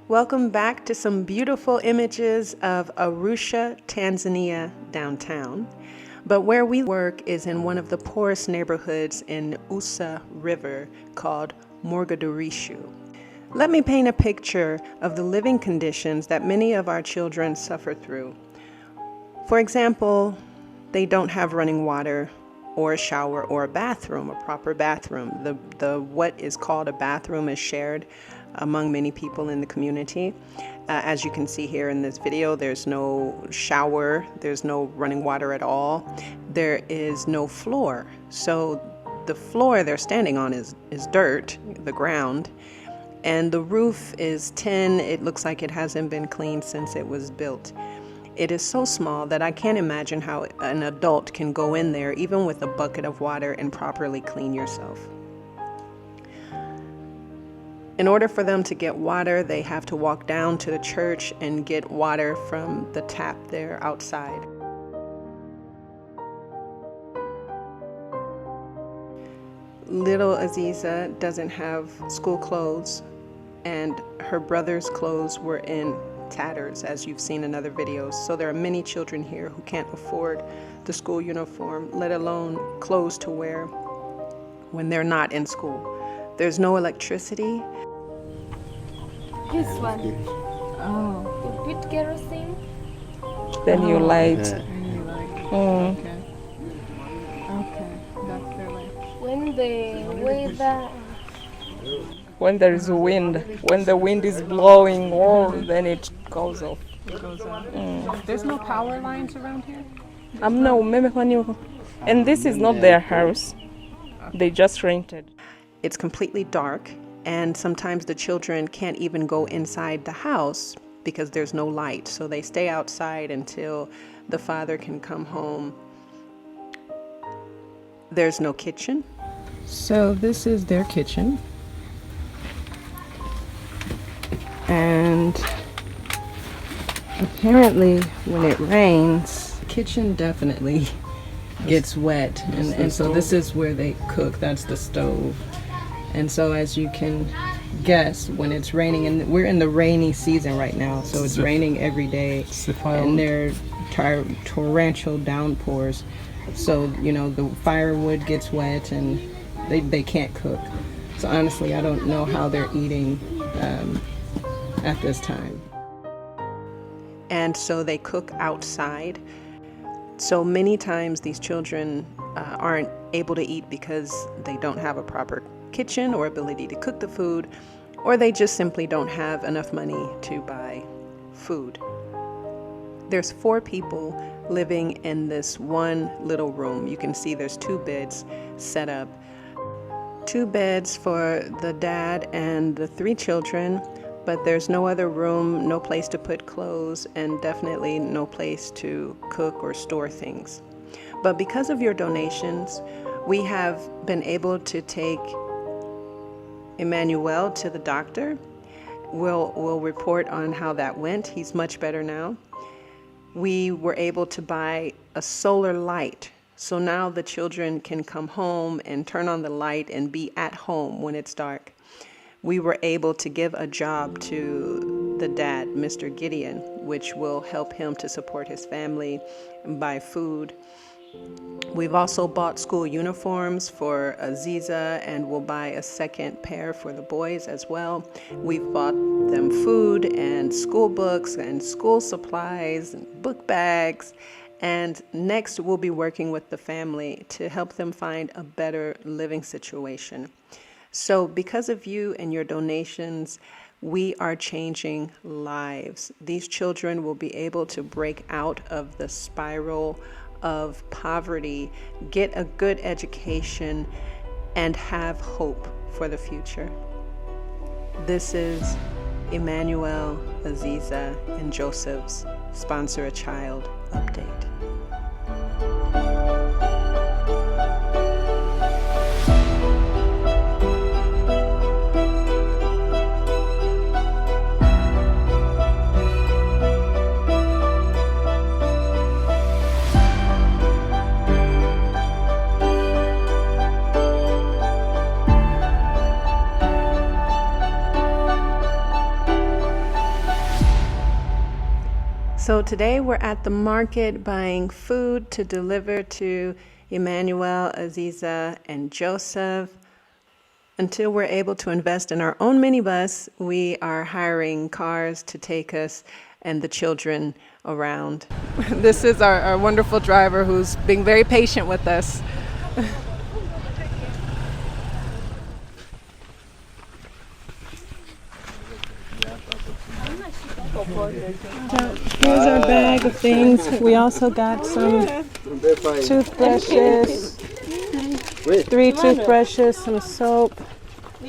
Welcome back to some beautiful images of Arusha, Tanzania downtown. But where we work is in one of the poorest neighborhoods in Usa River called Mogadishu. Let me paint a picture of the living conditions that many of our children suffer through. For example, they don't have running water or a shower or a bathroom, a proper bathroom. The what is called a bathroom is shared among many people in the community. As you can see here in this video, there's no shower, there's no running water at all. There is no floor. So the floor they're standing on is dirt, the ground, and the roof is tin. It looks like it hasn't been cleaned since it was built. It is so small that I can't imagine how an adult can go in there, even with a bucket of water, and properly clean yourself. In order for them to get water, they have to walk down to the church and get water from the tap there outside. Little Aziza doesn't have school clothes, and her brother's clothes were in tatters, as you've seen in other videos. So there are many children here who can't afford the school uniform, let alone clothes to wear when they're not in school. There's no electricity. This one. Oh. You put kerosene. Then you light. Okay. Okay. That's the way. When the weather. When there is wind, when the wind is blowing, then it goes off. It goes on. There's no power lines around here? No, and this is not their house. They just rented. It's completely dark, and sometimes the children can't even go inside the house because there's no light. So they stay outside until the father can come home. There's no kitchen. So this is their kitchen. And apparently when it rains, the kitchen definitely gets wet. And so this is where they cook. That's the stove. And so as you can guess, when it's raining, and we're in the rainy season right now, so it's raining every day, and there are torrential downpours. So, you know, the firewood gets wet and they can't cook. So honestly, I don't know how they're eating at this time. And so they cook outside. So many times these children aren't able to eat because they don't have a proper kitchen or ability to cook the food, or they just simply don't have enough money to buy food. There's 4 people living in this one little room. You can see there's 2 beds set up. 2 beds for the dad and the 3 children, but there's no other room, no place to put clothes, and definitely no place to cook or store things. But because of your donations, we have been able to take Emmanuel to the doctor. We'll report on how that went. He's much better now. We were able to buy a solar light. So now the children can come home and turn on the light and be at home when it's dark. We were able to give a job to the dad, Mr. Gideon, which will help him to support his family and buy food. We've also bought school uniforms for Aziza, and we'll buy a second pair for the boys as well. We've bought them food and school books and school supplies and book bags. And next, we'll be working with the family to help them find a better living situation. So because of you and your donations, we are changing lives. These children will be able to break out of the spiral of poverty, get a good education, and have hope for the future. This is Emmanuel, Aziza, and Joseph's Sponsor a Child update. So today we're at the market buying food to deliver to Emmanuel, Aziza, and Joseph. Until we're able to invest in our own minibus, we are hiring cars to take us and the children around. This is our wonderful driver who's being very patient with us. Here's our bag of things. We also got some toothbrushes, 3 toothbrushes, some soap,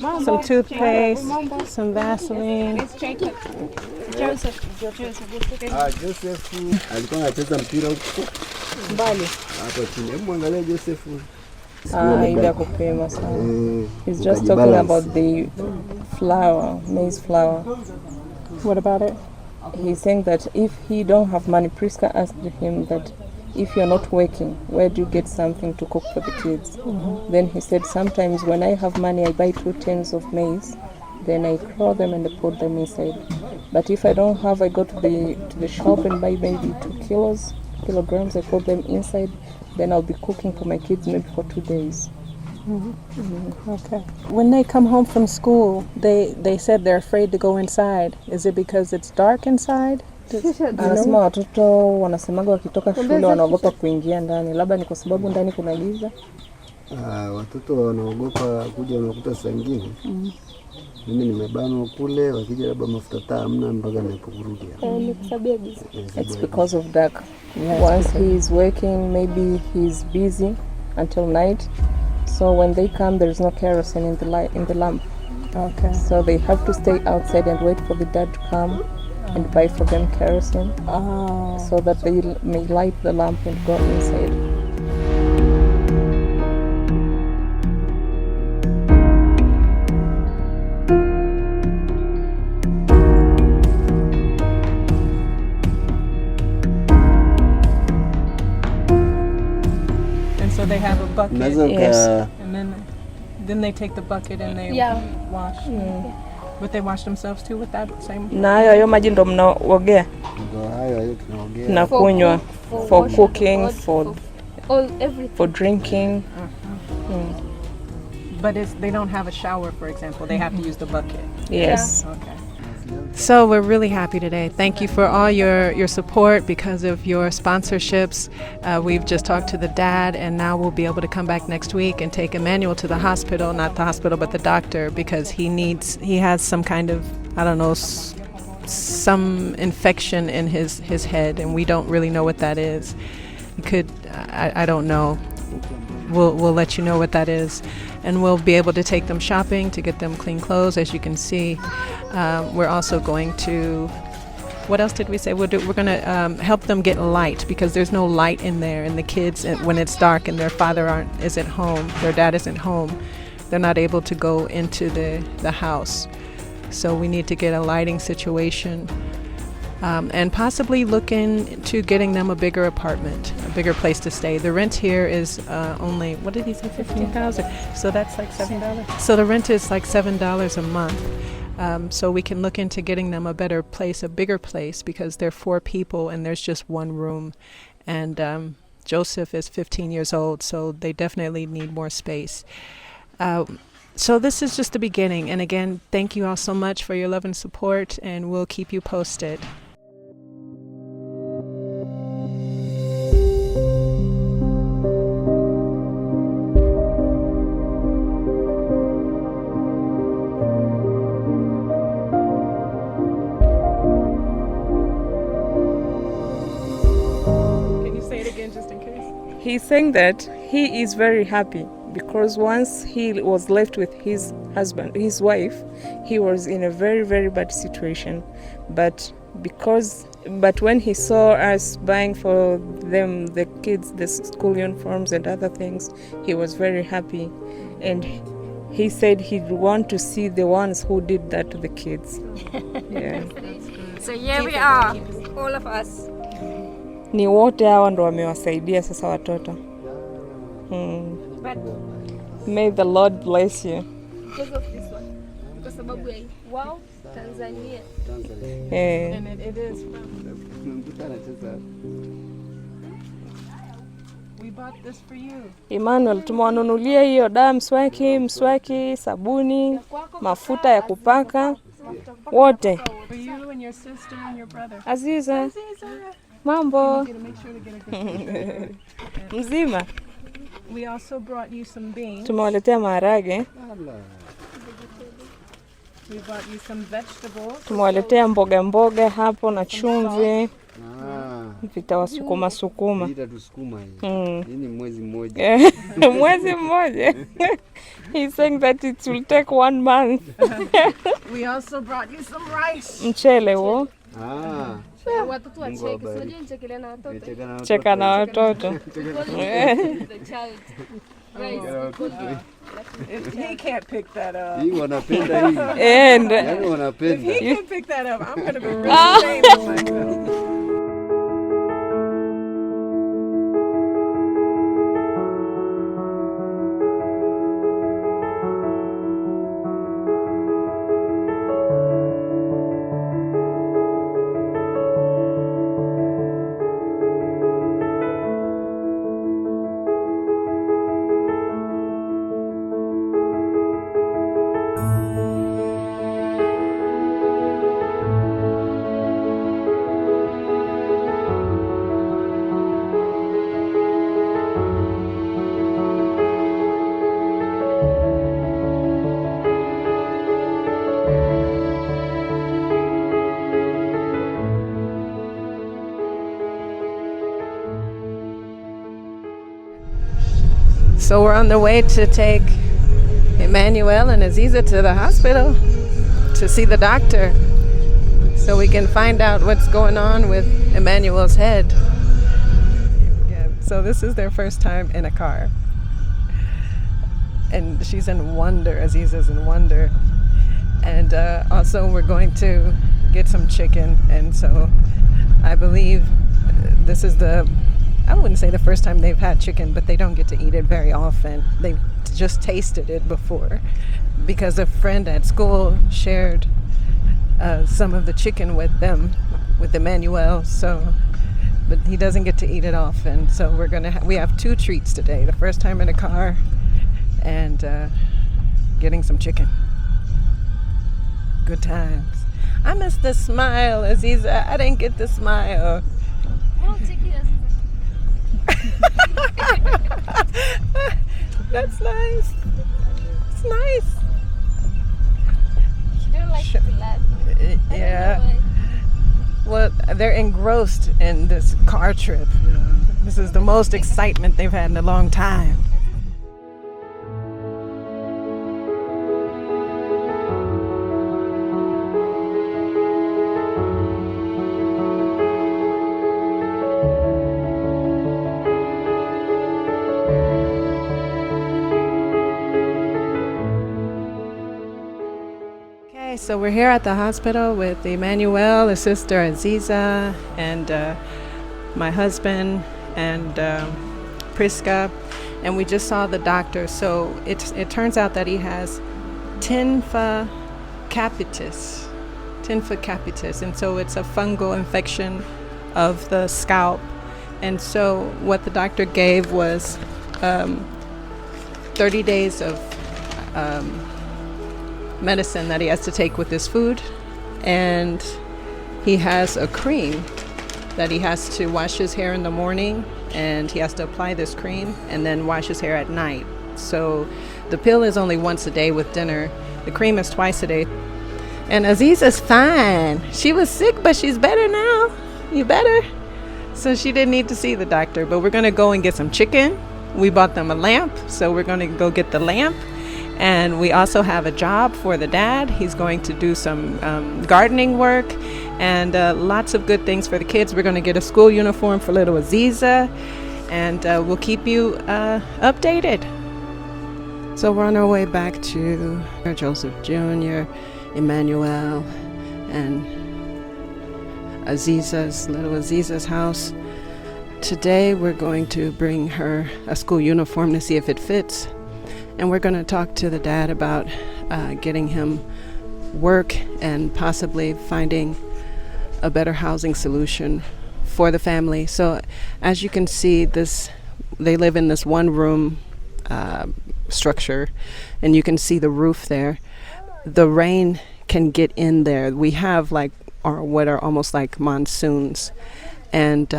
some toothpaste, some Vaseline. Joseph alikuwa anacheza mpira huko mbali hapo chini. Hebu angalia Joseph. He's just talking about the flour, maize flour. What about it? He's saying that if he don't have money, Priska asked him that if you're not working, where do you get something to cook for the kids? Then he said, sometimes when I have money, I buy 2 tins of maize, then I claw them and I put them inside. But if I don't have, I go to the shop and buy maybe 2 kilograms, I put them inside, then I'll be cooking for my kids maybe for 2 days. Okay. When they come home from school, they said they're afraid to go inside. Is it because it's dark inside? Anasema watoto wanasemaga wakitoka shule wanaogopa kuingia ndani, labda ni kwa sababu ndani kuna giza. Watoto wanaogopa kuja, unakuta saa nyingine mimi nimebanwa kule, wakija labda mafuta taa hamna mpaka ninaporudi. It's because of dark. Once he is working, maybe he's busy until night. So when they come, there is no kerosene in the lamp. Okay. So they have to stay outside and wait for the dad to come and buy for them kerosene, so that they may light the lamp and go inside. And so they have a bucket. Yes. And then they take the bucket and they wash. But they wash themselves too with that same. Na hayo maji ndo mnaogea? Ndio hayo tunaogea. Na kunywa, for cooking, for everything. For drinking. But they don't have a shower, for example. They have to use the bucket. Yes. Okay. So we're really happy today. Thank you for all your support because of your sponsorships. We've just talked to the dad, and now we'll be able to come back next week and take Emmanuel to the hospital, not the hospital, but the doctor, because he has some kind of, I don't know, some infection in his head, and we don't really know what that is. It could, I don't know. We'll let you know what that is, and we'll be able to take them shopping to get them clean clothes. As you can see, we're also going to, what else did we say? We're going to help them get light, because there's no light in there, and the kids, when it's dark and their father isn't home, their dad isn't home, they're not able to go into the house. So we need to get a lighting situation. And possibly look into getting them a bigger apartment, a bigger place to stay. The rent here is only, what did he say, $15,000? So that's like $7. So the rent is like $7 a month. So we can look into getting them a better place, a bigger place, because they're 4 people and there's just 1 room. And Joseph is 15 years old, so they definitely need more space. So this is just the beginning. And again, thank you all so much for your love and support, and we'll keep you posted. He's saying that he is very happy because once he was left with his wife, he was in a very, very bad situation. But when he saw us buying for them, the kids, the school uniforms and other things, he was very happy. And he said he'd want to see the ones who did that to the kids. Yeah. So here we are, all of us. Ni wote hawa ndo wamewasaidia sasa watoto. May the Lord bless you. Because of this one. Kwa sababu ya WOWT Tanzania. Yeah. And it is from Tumemkuta anacheza. We bought this for you. Emmanuel tumewanunulia hiyo dawa, mswaki, sabuni, mafuta ya kupaka, wote. For you and your sister and your brother. Aziza, Aziza. mambo Make sure to get a good mzima. We also brought you some beans. Tumewaletea maharage, Ala. We brought you some vegetables. tumewaletea mboga hapo na chumvi. Vitawasukuma. Itatusukuma hii. Hii ni mwezi mmoja. Mwezi mmoja. He's saying that it will take 1 month. We also brought you some rice. Mchele huo. Watoto wacheke, unajua nichekelea na watoto. Cheka na watoto. The child. He can't pick that up. Hii wanapenda hii. And Yaani wanapenda. He can pick that up. I'm going to be really ashamed of myself. So we're on the way to take Emmanuel and Aziza to the hospital to see the doctor so we can find out what's going on with Emmanuel's head. Yeah, so this is their first time in a car. And she's in wonder, Aziza's in wonder. And also we're going to get some chicken. And so I believe this is I wouldn't say the first time they've had chicken, but they don't get to eat it very often. They've just tasted it before because a friend at school shared some of the chicken with them, with Emmanuel. So, but he doesn't get to eat it often. So we have 2 treats today. The first time in a car and getting some chicken. Good times. I missed the smile, Aziza. I didn't get the smile. That's nice. It's nice. She didn't like to laugh. Yeah. Well, they're engrossed in this car trip. This is the most excitement they've had in a long time. So we're here at the hospital with Emmanuel, his sister Aziza, and my husband and Priska, and we just saw the doctor. So it turns out that he has tinfa capitis, and so it's a fungal infection of the scalp. And so what the doctor gave was 30 days of medicine that he has to take with his food, and he has a cream that he has to wash his hair in the morning, and he has to apply this cream and then wash his hair at night. So the pill is only once a day with dinner. The cream is twice a day. And Aziza's fine. She was sick, but she's better now. You better? So she didn't need to see the doctor, but we're gonna go and get some chicken. We bought them a lamp, so we're gonna go get the lamp. And we also have a job for the dad. He's going to do some gardening work and lots of good things for the kids. We're going to get a school uniform for little Aziza, and we'll keep you updated. So we're on our way back to Joseph Jr., Emmanuel, and little Aziza's house. Today we're going to bring her a school uniform to see if it fits. And we're going to talk to the dad about getting him work and possibly finding a better housing solution for the family. So as you can see, they live in this one room structure, and you can see the roof there. The rain can get in there. We have what are almost like monsoons, and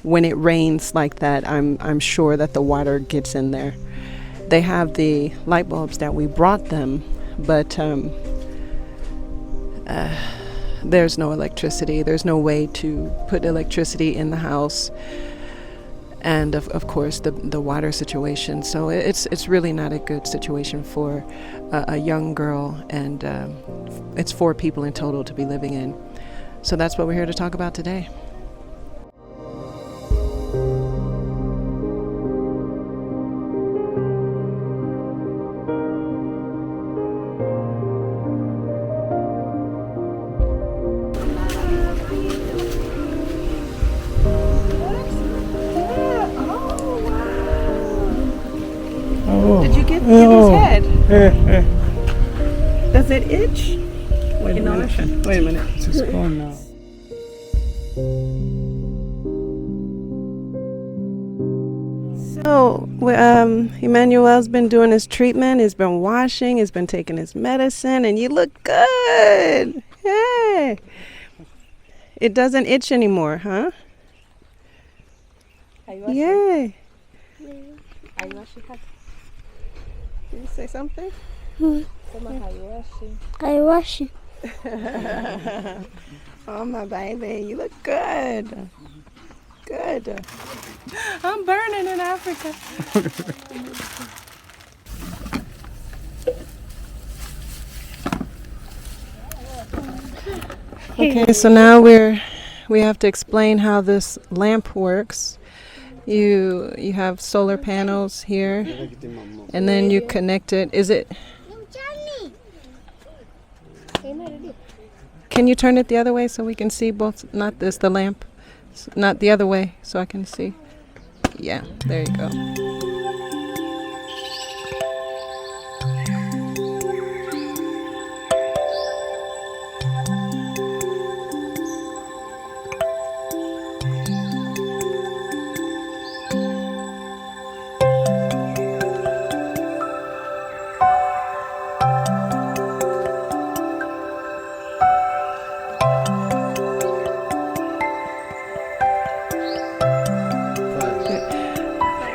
when it rains like that, I'm sure that the water gets in there. They have the light bulbs that we brought them, but there's no electricity. There's no way to put electricity in the house, and of course the water situation. So it's really not a good situation for a young girl, and it's 4 people in total to be living in. So that's what we're here to talk about today. Did you get his head? Does it itch? Wait a minute. It's gone now. So Emmanuel's been doing his treatment. He's been washing. He's been taking his medicine, and you look good. Hey, it doesn't itch anymore, huh? Yay! Did you say something? I wash it. Oh, my baby, you look good. Good. I'm burning in Africa. Okay, so now we have to explain how this lamp works. You have solar panels here, and then you connect it. Can you turn it the other way so we can see both? Not this, the lamp. Not the other way, so I can see. Yeah, there you go.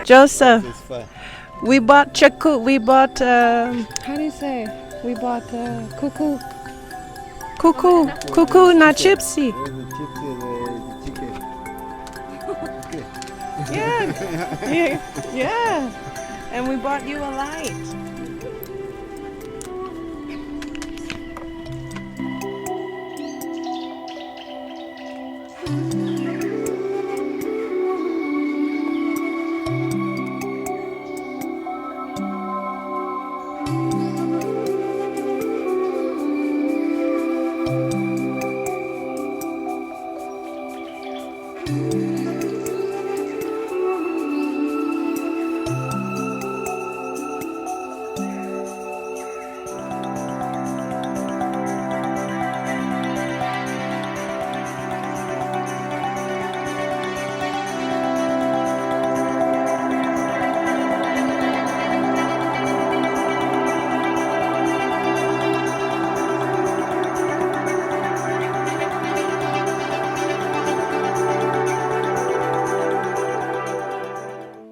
Joseph, we bought how do you say? We bought cuckoo na chipsy. Yeah, and we bought you a light.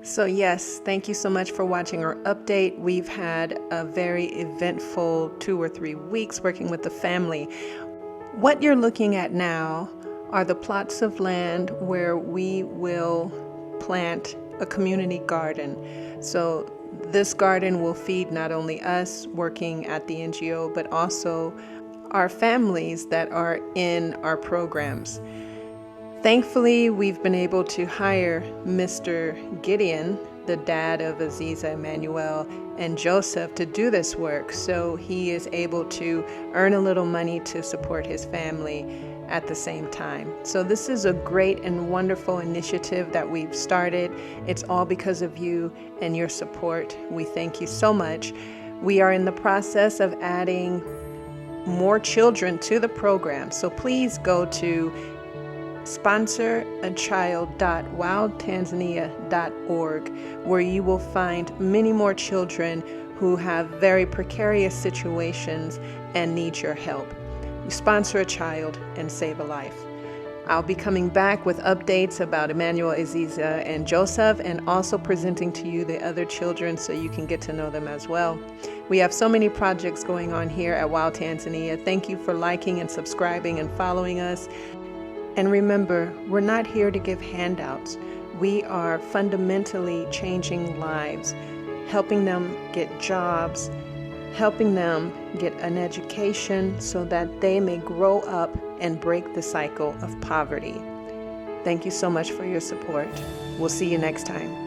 So yes, thank you so much for watching our update. We've had a very eventful 2 or 3 weeks working with the family. What you're looking at now are the plots of land where we will plant a community garden. So this garden will feed not only us working at the NGO, but also our families that are in our programs. Thankfully, we've been able to hire Mr. Gideon, the dad of Aziza, Emmanuel, and Joseph to do this work, so he is able to earn a little money to support his family at the same time. So this is a great and wonderful initiative that we've started. It's all because of you and your support. We thank you so much. We are in the process of adding more children to the program. So please go to sponsorachild.wowtanzania.org, where you will find many more children who have very precarious situations and need your help. You sponsor a child and save a life. I'll be coming back with updates about Emmanuel, Aziza, and Joseph, and also presenting to you the other children so you can get to know them as well. We have so many projects going on here at WOWT Tanzania. Thank you for liking and subscribing and following us. And remember, we're not here to give handouts. We are fundamentally changing lives, helping them get jobs, helping them get an education so that they may grow up and break the cycle of poverty. Thank you so much for your support. We'll see you next time.